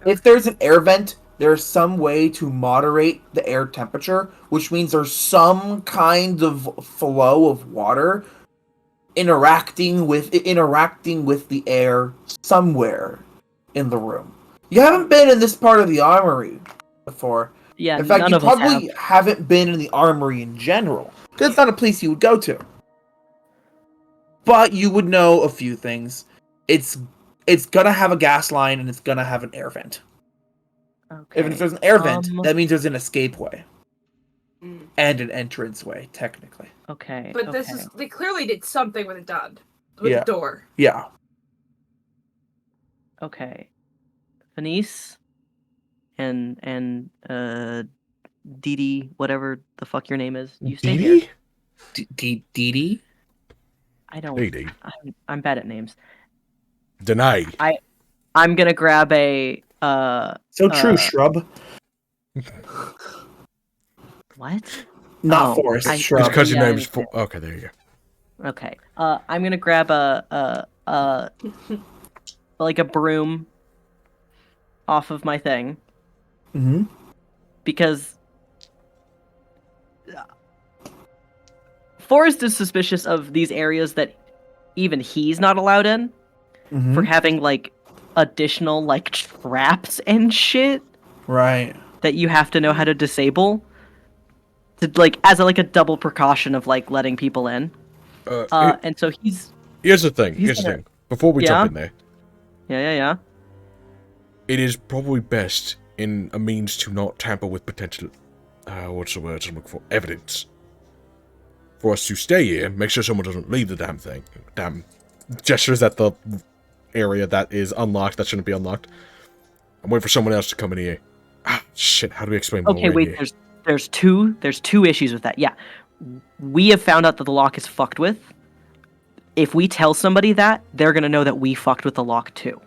If there's an air vent, there's some way to moderate the air temperature, which means there's some kind of flow of water interacting with the air somewhere in the room. You haven't been in this part of the armory before. Yeah, in fact, none you of us probably have. haven't been in the armory in general, because it's not a place you would go to. But you would know a few things. It's gonna have a gas line and it's gonna have an air vent. Okay. If there's an air vent, that means there's an escape way and an entrance way, technically. Okay. But this is they clearly did something with the door. Yeah. Okay. Venice and Dee Dee, whatever the fuck your name is. You stay here. Dee Dee? I don't. Dee Dee. I'm bad at names. Deny. I'm gonna grab a. True, shrub. What? Not forest. Shrub. It's because your name is. Okay, there you go. Okay. I'm gonna grab a like a broom off of my thing. Mm-hmm. Because Forrest is suspicious of these areas that even he's not allowed in for having like additional like traps and shit. Right. That you have to know how to disable. To like as a double precaution of like letting people in. And so he's. Here's the thing. Before we jump in there. Yeah. It is probably best in a means to not tamper with potential. What's the word I'm looking for? Evidence. For us to stay here, make sure someone doesn't leave the damn thing. Damn gestures at the area that is unlocked that shouldn't be unlocked. I'm waiting for someone else to come in here. Ah, shit. How do we explain? Okay, wait. Here? There's two issues with that. Yeah, we have found out that the lock is fucked with. If we tell somebody that, they're gonna know that we fucked with the lock too.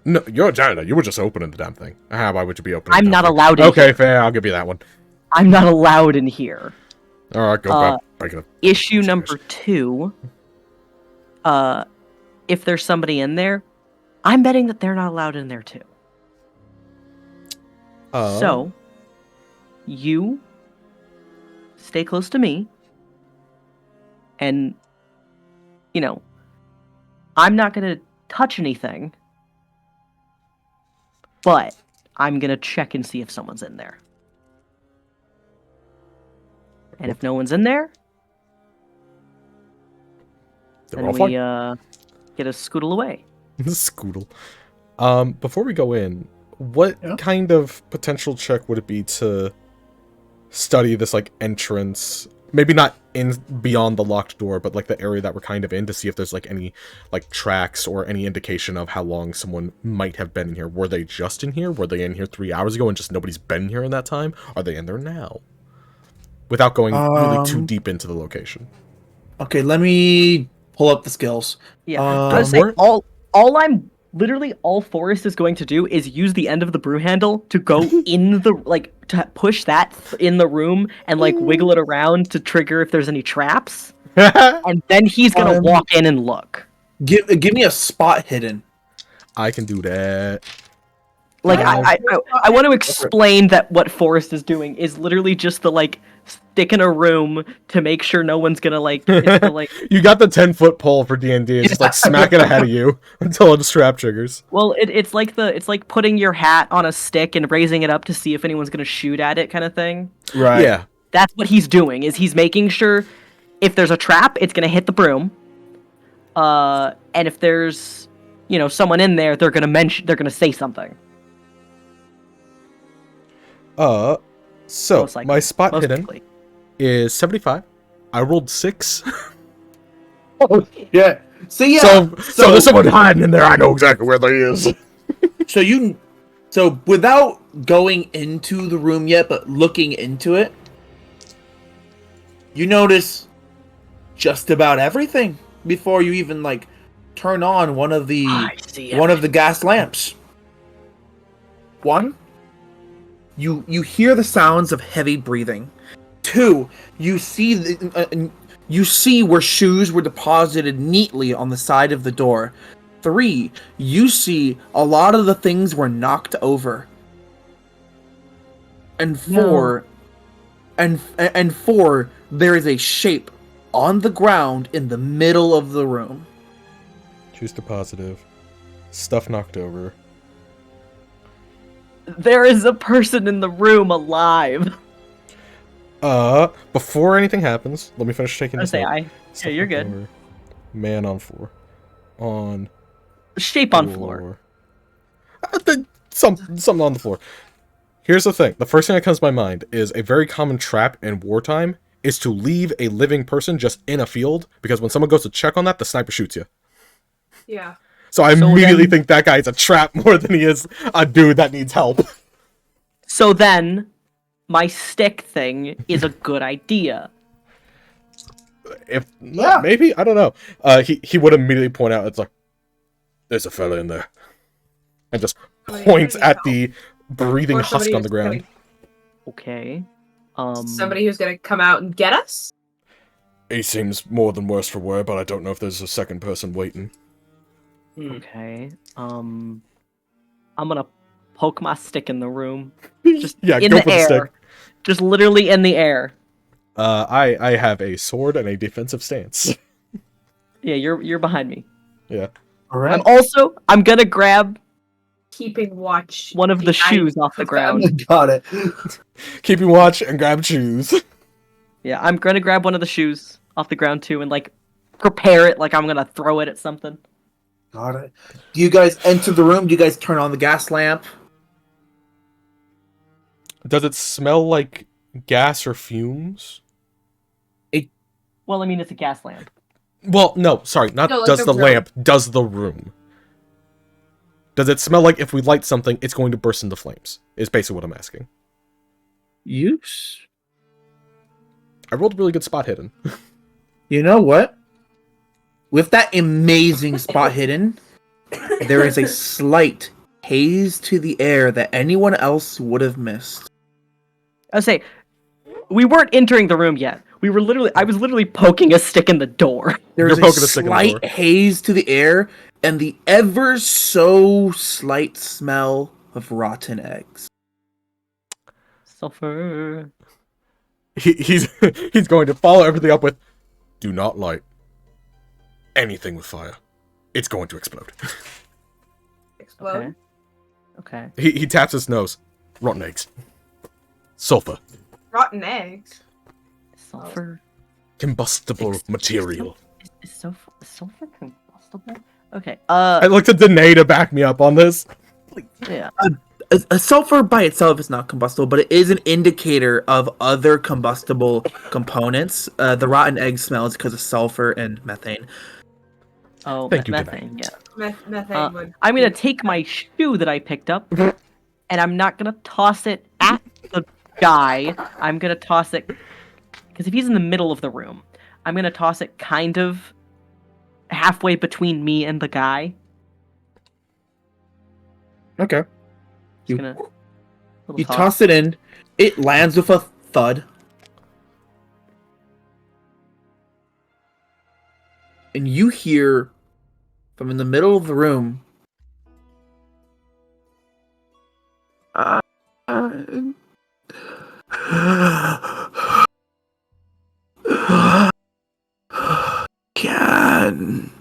No, you're a janitor. You were just opening the damn thing. Why would you be opening? I'm not allowed in. Okay, fair. I'll give you that one. I'm not allowed in here. All right, go back. Break it up. Issue number 2. If there's somebody in there, I'm betting that they're not allowed in there too. So, you stay close to me, and I'm not gonna touch anything, but I'm gonna check and see if someone's in there. And if no one's in there, then we get a scootle away. Scootle. Before we go in, what kind of potential check would it be to study this like entrance? Maybe not in beyond the locked door, but like the area that we're kind of in, to see if there's like any like tracks or any indication of how long someone might have been in here. Were they just in here? Were they in here 3 hours ago and just nobody's been here in that time? Are they in there now? Without going really too deep into the location. Okay, let me pull up the skills. Yeah, I was saying, all Forrest is going to do is use the end of the brew handle to go in the to push that in the room and like wiggle it around to trigger if there's any traps, and then he's gonna walk in and look. Give me a spot hidden. I can do that. Like I want to explain that what Forrest is doing is literally just the like stick in a room to make sure no one's gonna like. You got the 10-foot pole for D&D. It's just like smack it ahead of you until the strap triggers. Well, it's like putting your hat on a stick and raising it up to see if anyone's gonna shoot at it, kind of thing. Right. Yeah. That's what he's doing. Is he's making sure if there's a trap, it's gonna hit the broom. And if there's someone in there, they're gonna say something. So my spot hidden is 75. I rolled 6. Oh yeah. So yeah. So there's someone hiding in there. I know exactly where they is. So without going into the room yet, but looking into it, you notice just about everything before you even like turn on one of the gas lamps. 1, you hear the sounds of heavy breathing. 2, you see where shoes were deposited neatly on the side of the door. 3, you see a lot of the things were knocked over. And 4, and 4, there is a shape on the ground in the middle of the room. Choose to positive. Stuff knocked over. There is a person in the room alive. Before anything happens, let me finish taking this out. Yeah, you're good. Over. Man on floor. On shape on floor. Something on the floor. Here's the thing. The first thing that comes to my mind is a very common trap in wartime is to leave a living person just in a field, because when someone goes to check on that, the sniper shoots you. Yeah. So I immediately think that guy's a trap more than he is a dude that needs help. So then, my stick thing is a good idea. Maybe, I don't know. He would immediately point out, it's like, there's a fella in there. And just points at the breathing husk on the ground. Okay. Somebody who's gonna come out and get us? He seems more than worse for wear, but I don't know if there's a second person waiting. Okay. I'm gonna poke my stick in the room. Just yeah, in go the for air. the stick. Just literally in the air. I have a sword and a defensive stance. Yeah, you're behind me. Yeah. All right. I'm gonna grab Keeping watch. one of the shoes off the ground. Got it. Keeping watch and grab shoes. Yeah, I'm gonna grab one of the shoes off the ground too and like prepare it like I'm gonna throw it at something. Got it. Do you guys enter the room? Do you guys turn on the gas lamp? Does it smell like gas or fumes? Well, I mean, it's a gas lamp. Well, no, sorry, not No, like does the the room. lamp, does the room. Does it smell like if we light something, it's going to burst into flames? Is basically what I'm asking. Use. I rolled a really good spot hidden. You know what? With that amazing spot hidden, there is a slight haze to the air that anyone else would have missed. I'll say, we weren't entering the room yet. I was literally poking a stick in the door. There You're is a poking a stick in the slight door. haze to the air and the ever so slight smell of rotten eggs. Sulfur. He's going to follow everything up with, do not light anything with fire. It's going to explode. Explode. Okay. He taps his nose. Rotten eggs. Sulfur. Rotten eggs. Sulfur. Combustible material. Is sulfur combustible? Okay. I looked at Danae to back me up on this. Yeah. A sulfur by itself is not combustible, but it is an indicator of other combustible components. The rotten egg smell is because of sulfur and methane. Oh, Thank you, methane. Yeah. Methane would. I'm gonna take my shoe that I picked up, and I'm not gonna toss it at the guy. I'm gonna toss it because if he's in the middle of the room, I'm gonna toss it kind of halfway between me and the guy. Okay. Just gonna You toss it in. It lands with a thud. And you hear from in the middle of the room. Can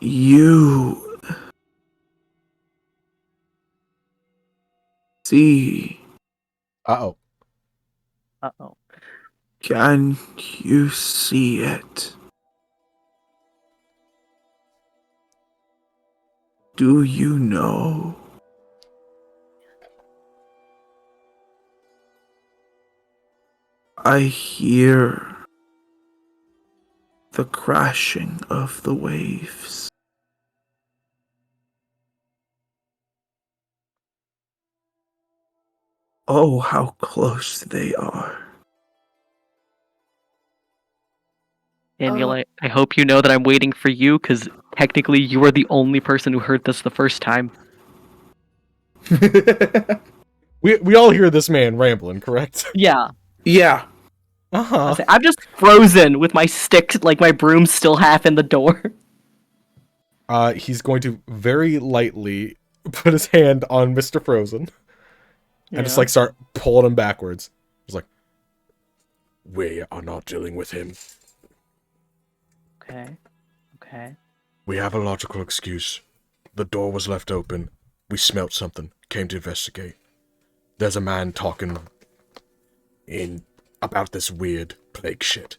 you see? Uh-oh. Uh-oh. Can you see it? Do you know? I hear the crashing of the waves. Oh, how close they are. Daniel, I hope you know that I'm waiting for you, because technically you are the only person who heard this the first time. We all hear this man rambling, correct? Yeah. Yeah. Uh-huh. I'm just frozen with my stick, like my broom still half in the door. He's going to very lightly put his hand on Mr. Frozen and just like start pulling him backwards. He's like, "We are not dealing with him. Okay. We have a logical excuse. The door was left open. We smelt something. Came to investigate. There's a man talking about this weird plague shit."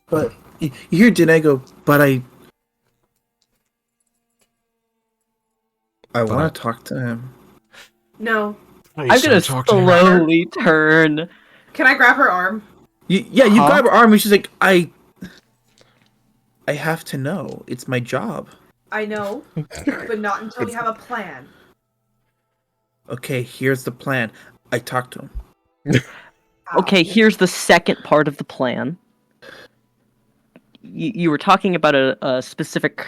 But you hear Danae go, but I want to talk to him. No. I'm gonna slowly turn. Can I grab her arm? You grab her arm and she's like, I have to know. It's my job. I know, but not until we have a plan. Okay, here's the plan. I talked to him. Okay, here's the second part of the plan. You were talking about a specific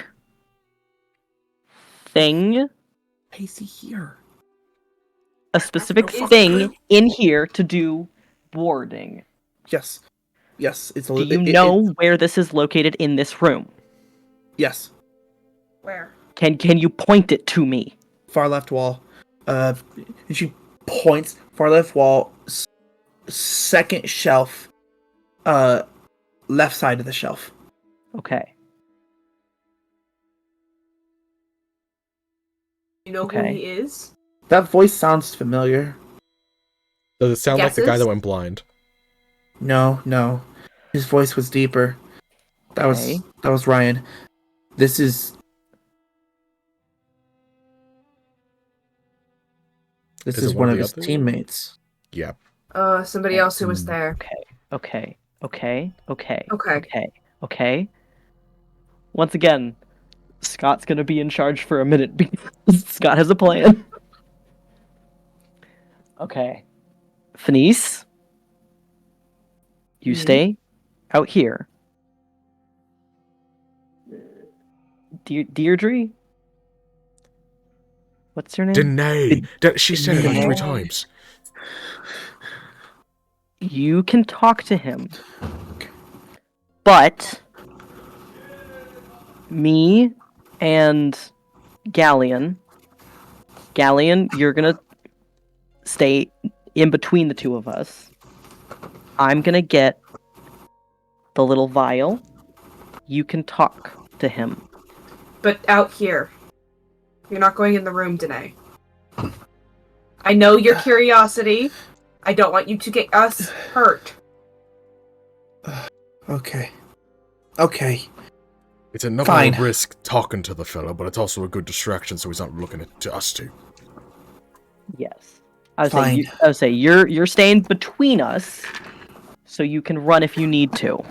thing. Pacey here. A specific thing in here to do warding. Yes. It's Do you know where this is located in this room? Yes. Where? Can you point it to me? Far left wall. And she points. Far left wall. Second shelf. Left side of the shelf. Okay. You know who he is? That voice sounds familiar. Does it sound like the guy Guesses? that went blind? No. His voice was deeper. That was Ryan. This is one of his teammates. Yeah. Somebody else who was there. Okay. Once again, Scott's gonna be in charge for a minute because Scott has a plan. Okay. Fenice, you stay out here. Deirdre? What's her name? Danae! She said it like 3 times. You can talk to him. But me and Galleon, you're gonna stay in between the two of us. I'm gonna get the little vial. You can talk to him. But out here. You're not going in the room, Danae. I know your curiosity. I don't want you to get us hurt. Okay. It's enough Fine. of a risk talking to the fellow, but it's also a good distraction so he's not looking to us two. Yes. I would say you're staying between us, so you can run if you need to.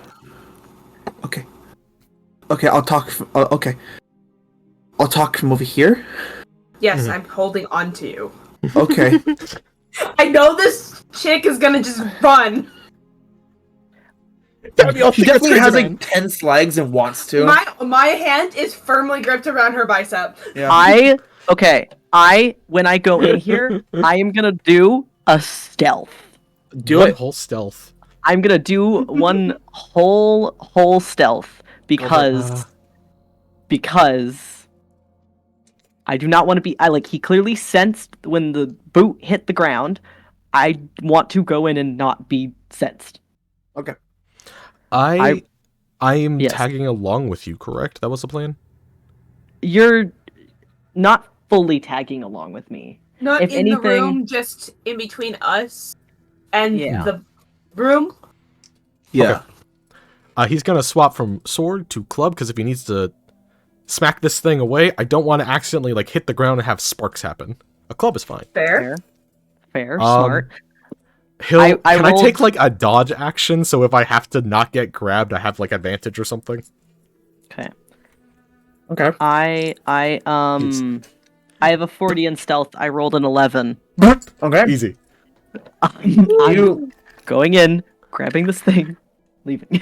Okay, I'll talk. I'll talk from over here. Yes, I'm holding on to you. Okay. I know this chick is gonna just run. She definitely has like 10 legs and wants to. My hand is firmly gripped around her bicep. Yeah. When I go in here, I am gonna do a stealth. Do One it. whole stealth. I'm gonna do one whole stealth because I do not want to be. He clearly sensed when the boot hit the ground. I want to go in and not be sensed. Okay. I am Yes. tagging along with you, correct? That was the plan? You're not fully tagging along with me. Not If in anything- the room, just in between us and Yeah. the room. Yeah. Okay. He's gonna swap from sword to club, because if he needs to smack this thing away, I don't want to accidentally hit the ground and have sparks happen. A club is fine. Fair. Smart. Can I rolled- take a dodge action, so if I have to not get grabbed, I have advantage or something? Okay. Okay. I have a 40 in stealth. I rolled an 11. Okay. Easy. I'm going in, grabbing this thing, leaving.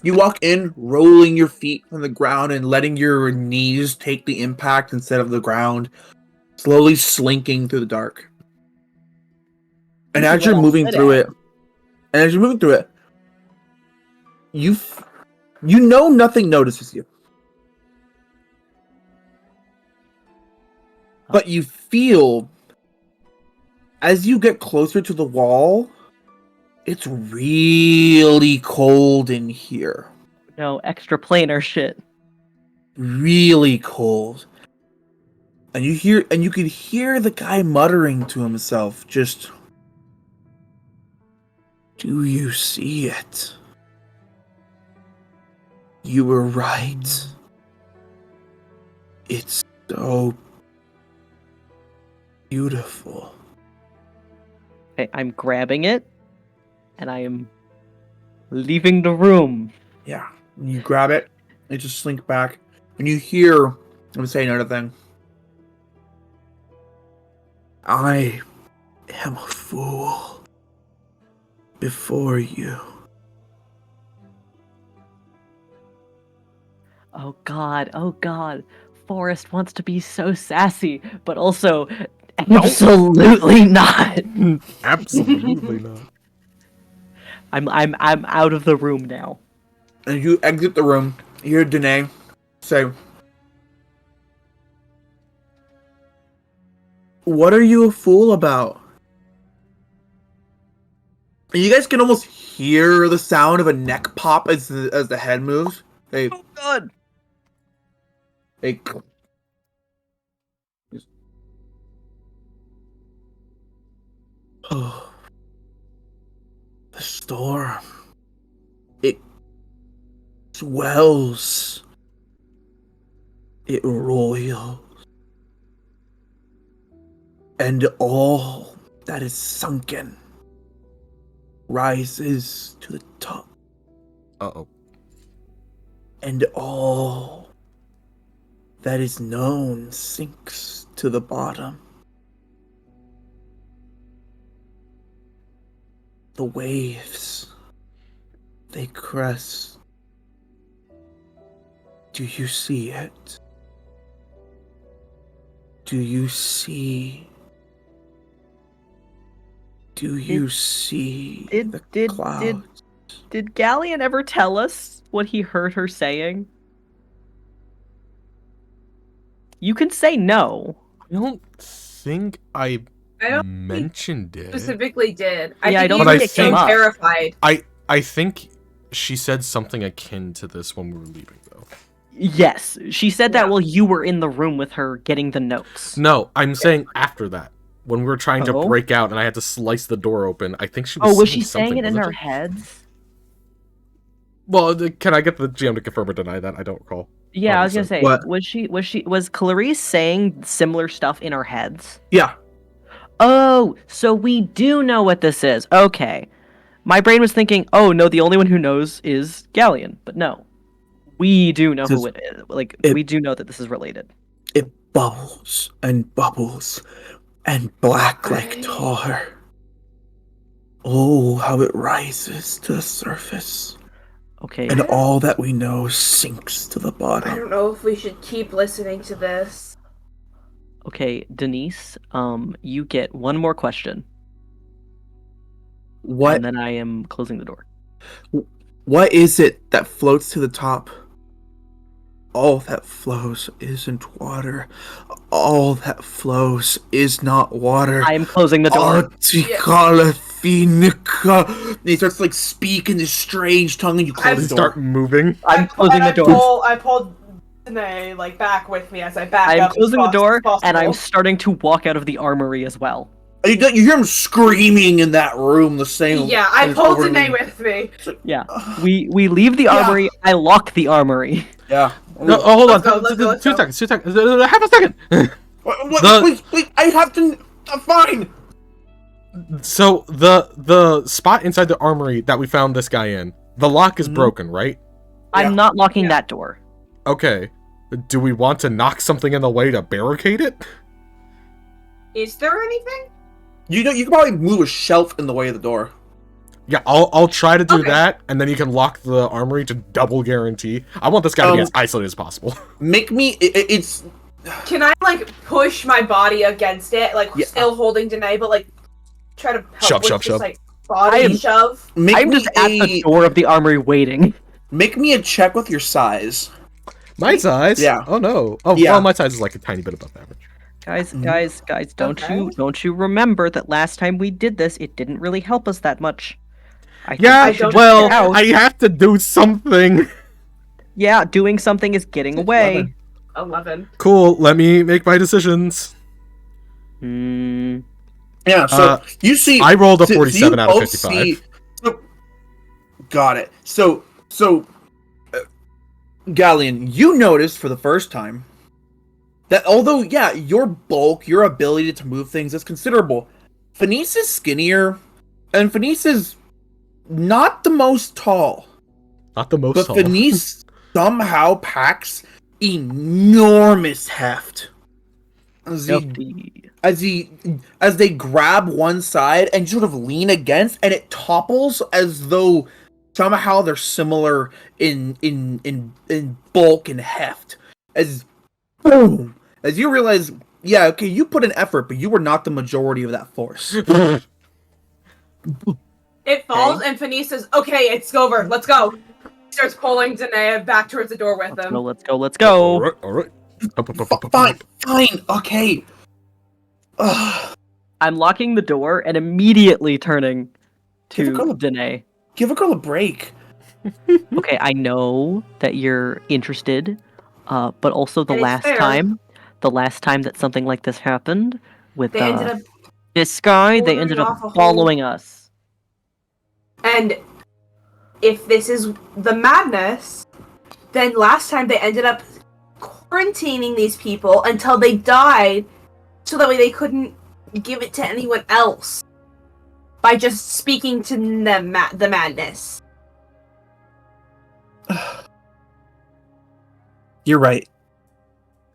You walk in, rolling your feet on the ground and letting your knees take the impact instead of the ground, slowly slinking through the dark. And as you're moving through it, you know nothing notices you. But you feel, as you get closer to the wall, it's really cold in here. No, extra planar shit. Really cold. And you could hear the guy muttering to himself, just, do you see it? You were right. It's so beautiful. Okay, I'm grabbing it, and I am leaving the room. Yeah. And you grab it, and just slink back. And you hear him say another thing. I am a fool before you. Oh god. Forrest wants to be so sassy, but also absolutely not. Absolutely not. I'm out of the room now. And you exit the room. You hear Danae say, what are you a fool about? And you guys can almost hear the sound of a neck pop as the head moves. They Oh god. Oh, the storm. It swells. It roils. And all that is sunken rises to the top. Uh-oh. And all that is known sinks to the bottom. The waves, they crest. Do you see it? Do you see? Do you see the clouds? Did Galleon ever tell us what he heard her saying? You can say no. I don't think I don't mentioned it. Specifically did. Yeah, I I don't think think he it was came so up. terrified. I think she said something akin to this when we were leaving, though. Yes, she said that Yeah. while you were in the room with her getting the notes. No, I'm saying after that. When we were trying to Oh? break out and I had to slice the door open, I think she was Oh, was saying she saying something, it in wasn't her she? heads? Well, can I get the GM to confirm or deny that? I don't recall. Yeah, I was gonna say, What? was Clarice saying similar stuff in our heads? Yeah. Oh, so we do know what this is. Okay. My brain was thinking, oh no, the only one who knows is Galleon, but no. We do know who it is. Like, we do know that this is related. It bubbles and bubbles and black like tar. Oh, how it rises to the surface. Okay. And all that we know sinks to the I bottom. don't know if we should keep listening to this. Okay, Denise, you get one more question. What And then I am closing the door. What is it that floats to the top? All that flows isn't water. All that flows is not water. I am closing the door. And he starts to speak in this strange tongue, and you close the door. Start moving. I'm closing the door. I pulled Danae back with me as I back I am up. closing the door, as and I'm possible. starting to walk out of the armory as well. You hear him screaming in that room the same. Yeah, I over pulled and Danae over. with me. Yeah, we leave the armory. I lock the armory. Yeah. No, oh, hold on. Let's go, let's Two go. seconds. Half a second. Wait, I have to. I'm fine. So the spot inside the armory that we found this guy in, the lock is broken, right? I'm Yeah. not locking Yeah. that door. Okay. Do we want to knock something in the way to barricade it? Is there anything? You can probably move a shelf in the way of the door. Yeah, I'll try to do Okay. that, and then you can lock the armory to double guarantee. I want this guy to be as isolated as possible. Make me. It's. Can I push my body against it, Yeah. still holding Danae, but try to help Shove, with shove, just, body shove? Make I'm me just at the door of the armory waiting. Make me a check with your size. My size? Yeah. Oh no. Oh, Yeah. well, my size is a tiny bit above average. Guys, Mhm. guys, don't Okay. you remember that last time we did this, it didn't really help us that much. I think Yeah, we should don't just well, get out. I have to do something. Yeah, doing something is getting away. 11. Cool, let me make my decisions. Hmm. Yeah, so you see, I rolled a so 47 you out of both 55. so, got it. So, Galleon, you noticed for the first time that although, yeah, your bulk, your ability to move things is considerable, Fenice is skinnier, and Fenice is not the most tall. Not the most But tall. Fenice somehow packs enormous heft. As Yuppie. as they grab one side and sort of lean against, and it topples as though somehow they're similar in bulk and heft. As boom, as you realize, yeah, okay, you put an effort, but you were not the majority of that force. It falls, and Fenice says, okay, it's over. Let's go. Starts pulling Danae back towards the door with him. Let's go. Alright. Fine, okay. Ugh. I'm locking the door and immediately turning Give a girl to a- Danae. Give a girl a break. Okay, I know that you're interested, but also the And it's last fair. time that something like this happened with They ended up, this guy, they ordering ended off a up whole- following us. and if this is the madness, then last time they ended up quarantining these people until they died, so that way they couldn't give it to anyone else by just speaking to the madness. You're right.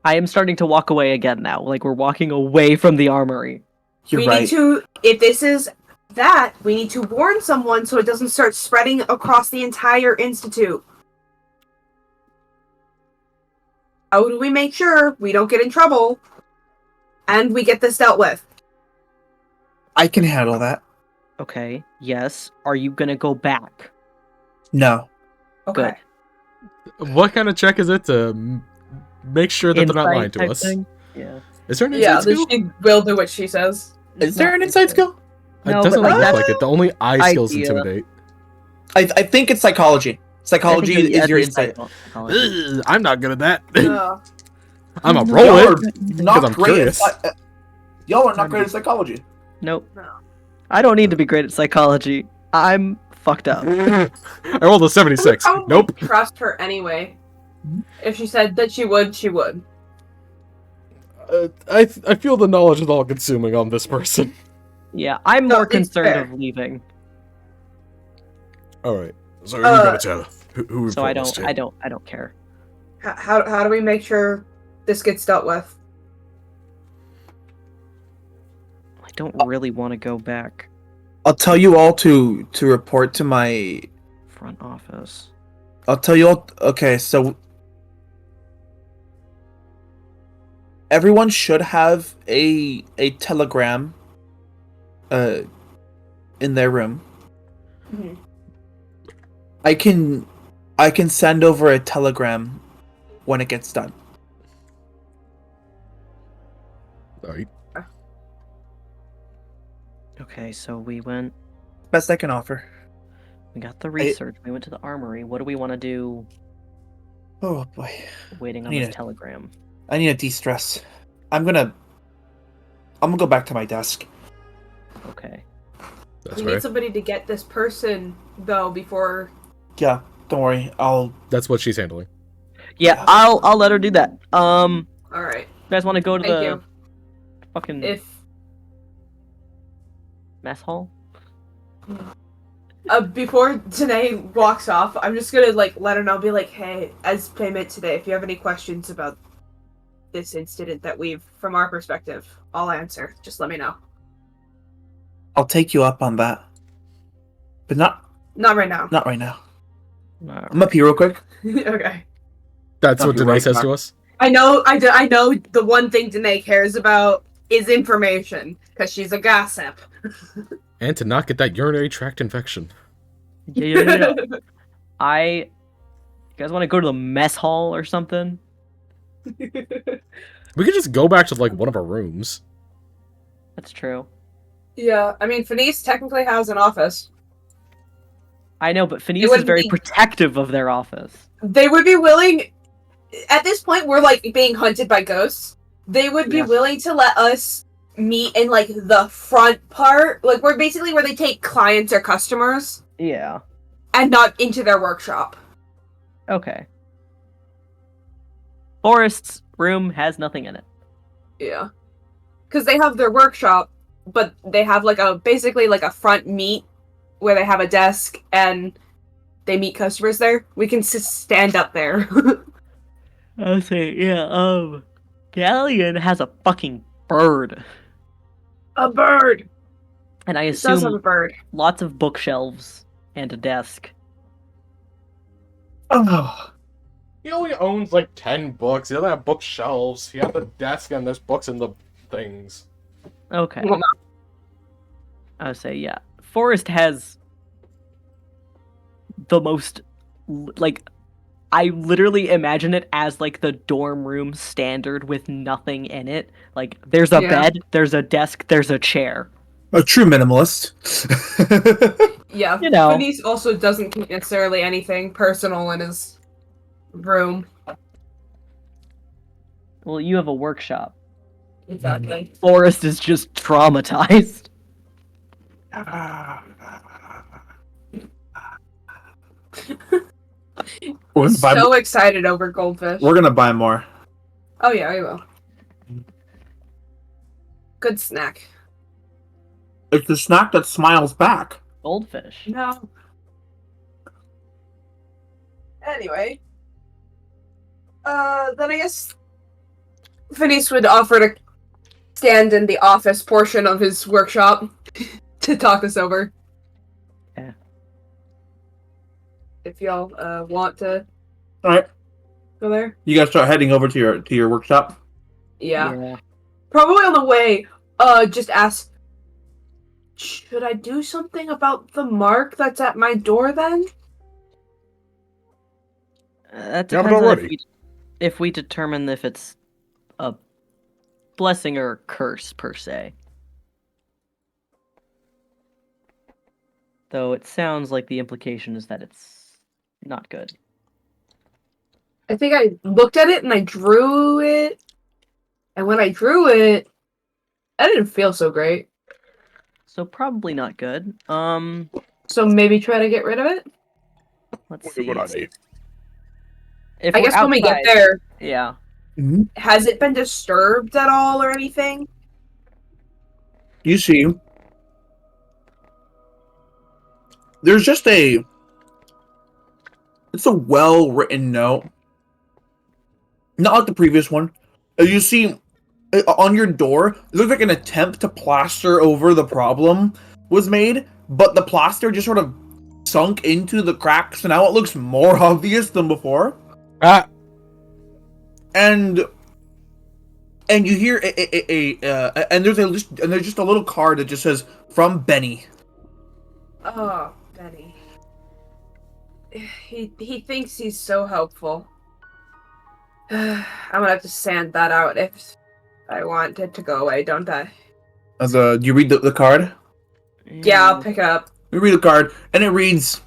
I am starting to walk away again now. Like we're walking away from the armory. You're we right. need to, if this is that, we need to warn someone so it doesn't start spreading across the entire institute. How do we make sure we don't get in trouble and we get this dealt with? I can handle that. Okay, yes. Are you gonna go back? No. Okay. What kind of check is it to make sure that they're not lying to type us? thing? Yeah. Is there an Yeah, inside skill? she will do what she says. Is there an inside skill? It No, doesn't but, like, look that's like it. The only eye skill is idea. intimidate. I think it's psychology. Psychology I think is at your least insight. psychology. I'm not good at that. Uh, I'm a Y'all roll are it. not I'm great curious. y'all are not great at psychology. Nope. no. I don't need to be great at psychology. I'm fucked up. I rolled a 76. Probably Nope. trust her anyway. If she said that she would, she would. I feel the knowledge is all consuming on this person. Yeah, I'm No, more it's concerned fair. of leaving. All right. So who are we gonna tell? Who we So I promised don't to? I don't care. How do we make sure this gets dealt with? I don't really want to go back I'll tell you all to report to my. front office. I'll tell you all. Okay, so everyone should have a telegram, in their room. Mhm. I can send over a telegram when it gets done. All right. Okay, so we went. Best I can offer. We got the research. We went to the armory. What do we want to do? Oh boy, Waiting on I need this it. telegram. I need a de-stress. I'm gonna go back to my desk. Okay. That's We right. need somebody to get this person though before. Yeah, don't worry. I'll. That's what she's handling. Yeah, I'll let her do that. All right. You guys want to go to Thank the you. fucking If mess hall? before Danae walks off, I'm just gonna let her know. Be like, hey, as payment today, if you have any questions about this incident that we've, from our perspective, I'll answer. Just let me know. I'll take you up on that, but not Not right now. right now. Alright. I'm up here real quick. Okay. That's I'll what be Danae right says back. to us. I know the one thing Danae cares about is information, because she's a gossip. And to not get that urinary tract infection. Yeah. You guys want to go to the mess hall or something? We could just go back to like one of our rooms. That's true. Yeah, I mean, Fenice technically has an office. I know, but Phineas is wouldn't very be- protective of their office. They would be willing. At this point, we're like being hunted by ghosts. They would be Yeah. willing to let us meet in like the front part, like we're basically where they take clients or customers, Yeah. and not into their workshop. Okay. Forrest's room has nothing in it. Yeah, because they have their workshop, but they have like basically like a front meet where they have a desk and they meet customers there. We can stand up there. I'll say, yeah, Galleon has a fucking bird. A bird. And I It does have a assume bird. lots of bookshelves and a desk. Oh, He only owns like 10 books. He doesn't have bookshelves. He has a desk and there's books in the things. Okay. Well, I would say, yeah. Forrest has the most, like, I literally imagine it as, like, the dorm room standard with nothing in it. Like, there's a Yeah. bed, there's a desk, there's a chair. a true minimalist. Yeah, You know. Fenice also doesn't keep necessarily anything personal in his room. Well, you have a workshop. Exactly. Forrest is just traumatized. We're gonna buy So excited over goldfish. We're gonna buy more. Oh yeah, I will. Good snack. It's the snack that smiles back. Goldfish. No. Anyway. Then I guess Phineas would offer to stand in the office portion of his workshop to talk us over. Yeah. If y'all want to All right, go there. you guys start heading over to your workshop. Yeah. Probably on the way, just ask, should I do something about the mark that's at my door then? That Yeah, but depends on already. if we determine if it's a blessing or a curse, per se. Though it sounds like the implication is that it's not good. I think I looked at it and I drew it. And when I drew it, I didn't feel so great. So probably not good. So maybe try to get rid of it? Let's see. If I we're guess when we get outside- there, Yeah. has it been disturbed at all or anything? You see, there's just it's a well-written note. Not like the previous one. You see, on your door, it looks like an attempt to plaster over the problem was made, but the plaster just sort of sunk into the cracks, so now it looks more obvious than before. Ah! And you hear and there's just a little card that just says from Benny. Oh, Benny. He thinks he's so helpful. I'm gonna have to sand that out if I want it to go away, don't I? Do you read the card? Yeah, I'll pick it up. We read the card, and it reads,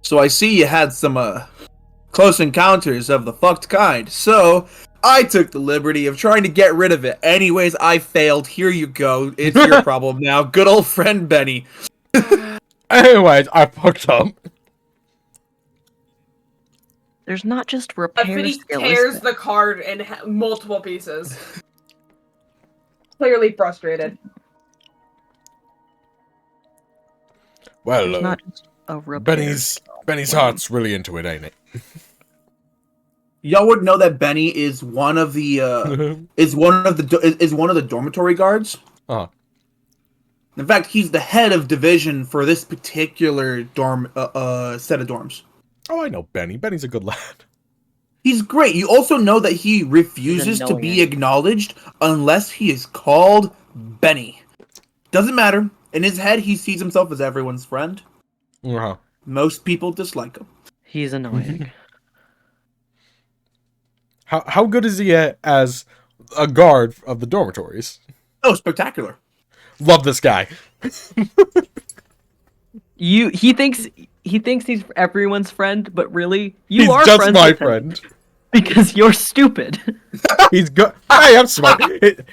"So I see you had some close encounters of the fucked kind, so I took the liberty of trying to get rid of it. Anyways, I failed. Here you go. It's your problem now. Good old friend Benny." Anyways, I fucked up. There's not just repair He skill. tears the card in multiple pieces. Clearly frustrated. Well, There's not just a repair. Benny's heart's really into it, ain't it? Y'all would know that Benny is one of the is one of the dormitory guards. Uh-huh. In fact, he's the head of division for this particular dorm set of dorms. Oh, I know Benny. Benny's a good lad. He's great. You also know that he refuses to be acknowledged unless he is called Benny. Doesn't matter. In his head, he sees himself as everyone's friend. Uh-huh. Most people dislike him. He's annoying. How good is he as a guard of the dormitories. Oh, spectacular. Love this guy. He thinks he's everyone's friend, but really you He's are just friends my with him friend. because you're stupid. He's good. I am smart.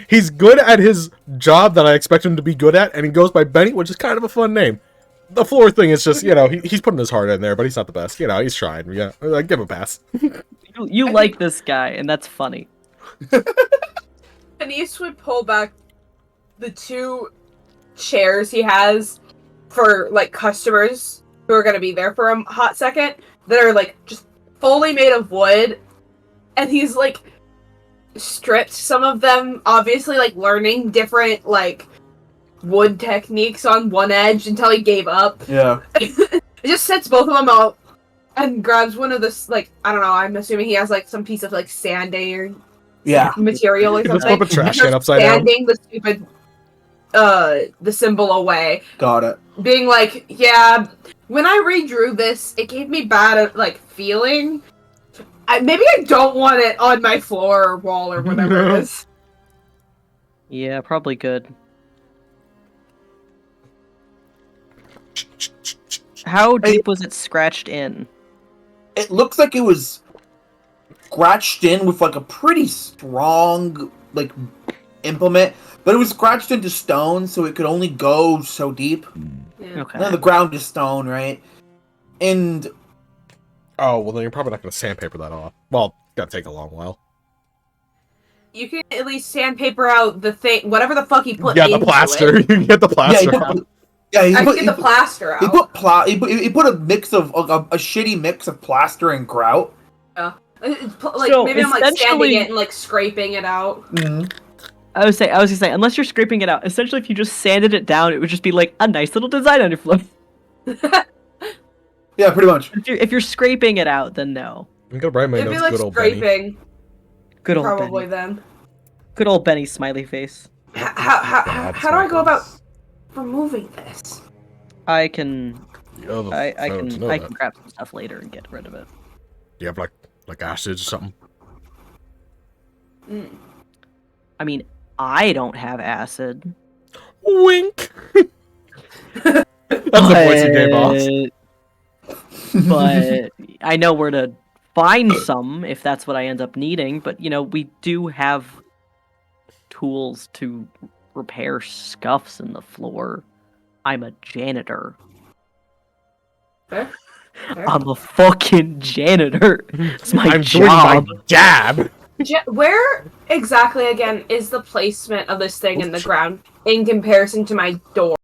He's good at his job that I expect him to be good at, and he goes by Benny, which is kind of a fun name. The floor thing is just, he's putting his heart in there, but he's not the best. He's trying. Yeah, give him a pass. You like this guy, and that's funny. Denise would pull back the 2 chairs he has for like customers who are gonna be there for a hot second that are like just fully made of wood, and he's like stripped some of them, obviously like learning different like wood techniques on one edge until he gave up. Yeah. It just sets both of them out and grabs one of the like, I don't know, I'm assuming he has like some piece of like sanding or Yeah. material or Let's something. flip a trash and can upside down. Sanding the stupid the symbol away, Got it. being like, yeah, when I redrew this, it gave me bad like feeling. Maybe I don't want it on my floor or wall or whatever it is. Yeah, probably good. How deep was it scratched in? It looks like it was scratched in with like a pretty strong like implement, but it was scratched into stone, so it could only go so deep. Yeah. Okay. And then the ground is stone, right? And Oh, well, then you're probably not going to sandpaper that off. Well, it's going to take a long while. You can at least sandpaper out the thing, whatever the fuck he put Yeah, into the plaster. it. You can get the yeah, plaster. he I put, can get the plaster out. he put a mix of a shitty mix of plaster and grout. Like So, maybe I'm like essentially- sanding it and like scraping it out. Mm-hmm. I was gonna say, unless you're scraping it out, essentially if you just sanded it down, it would just be like a nice little design on your floor. Yeah, pretty much. If you're scraping it out, then no. I'm going to write my It'd be notes, like good old Benny. scraping, Good old probably Benny. then. Good old Benny smiley face. How do I go about removing this? I can Oh, I to can know I that. can grab some stuff later and get rid of it. Do you have, like acid or something? I mean, I don't have acid. Wink! That's the voice you gave off. But I know where to find some if that's what I end up needing. But we do have tools to repair scuffs in the floor. I'm a janitor. Fair. I'm a fucking janitor. It's my I'm job. doing my jab! Where exactly again is the placement of this thing in the ground in comparison to my door?